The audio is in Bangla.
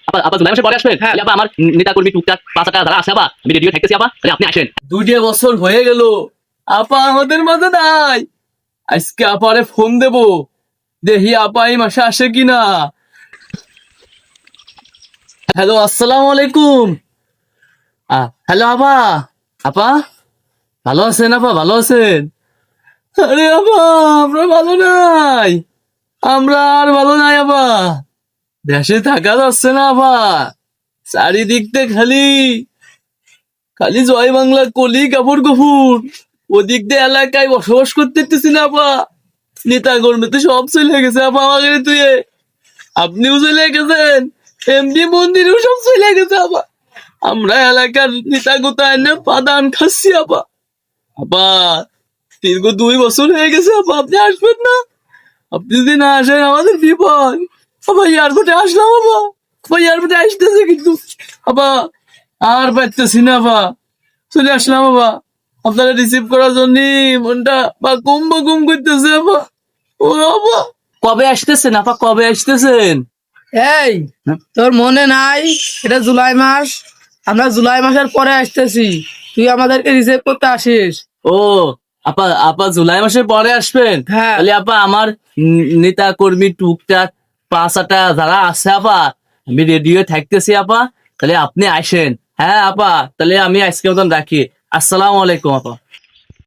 আপা আপা জুলাই মাসে পরে আসবেন। হ্যাঁ। তাহলে আপা আমার নেতা কর্মী টুকটাক পাঁচটা যারা আছে আপা, আমি রেডিও থাকতেছি আপা, তাহলে আপনি আসেন। 2 বছর হয়ে গেল, আপা আমাদের মাঝে নাই। আজকে আপারে ফোন দেব, দেখি আপা এই মাসে আসে কিনা। হ্যালো, আসসালামু আলাইকুম। হ্যালো আপা। আপা ভালো আছেন? আপা ভালো আছেন? আরে আপা, আমরা ভালো নাই। আমরা আর ভালো নাই আপা। দেশে থাকা যাচ্ছে না আপা। চারিদিক দিয়ে খালি খালি জয় বাংলা কলি কাপড় কপুর। ওদিক দিয়ে এলাকায় বসবাস করতে পারতেছি না আপা। নেতা কর্মীতে সব চলে গেছে আপা আমাকে তুই। আপনিও চলে গেছেন, এমডি মন্দিরেও সব চলে গেছে আপা। আমরা এলাকার নেতা কোথায় না পাদান খাচ্ছি আপা। আপা দীর্ঘ 2 বছর হয়ে গেছে আপা, আপনি আসবেন না? আপনি যদি না আসেন আমাদের বিপদ। আপা এয়ারপোর্টে আসলাম আপা, আপা এয়ারপোর্টে আসতেছে কিন্তু আপা আর পারতেছি না আপা। চলে আসলাম বাবা, আপনারা রিসিভ করার জন্য মনটা বা কুম করতেছে আপা। ও বাবা, কবে আসতেছেন আপা, কবে আসতেছেন? এই, তোর মনে নাই এটা জুলাই মাস? আমরা জুলাই মাসের পরে আসতেছি, তুই আমাদেরকে রিসিভ করতে আসিস। ও আপা, আপা জুলাই মাসের পরে আসবেন? হ্যাঁ। তাহলে আপা আমার নেতা কর্মী টুকটাক পাঁচটা যারা আছে আপা, আমি রেডিও থাকতেছি আপা, তাহলে আপনি আসেন। হ্যাঁ আপা, তাহলে আমি আজকে মতন রাখি। আসসালামু আলাইকুম আপা।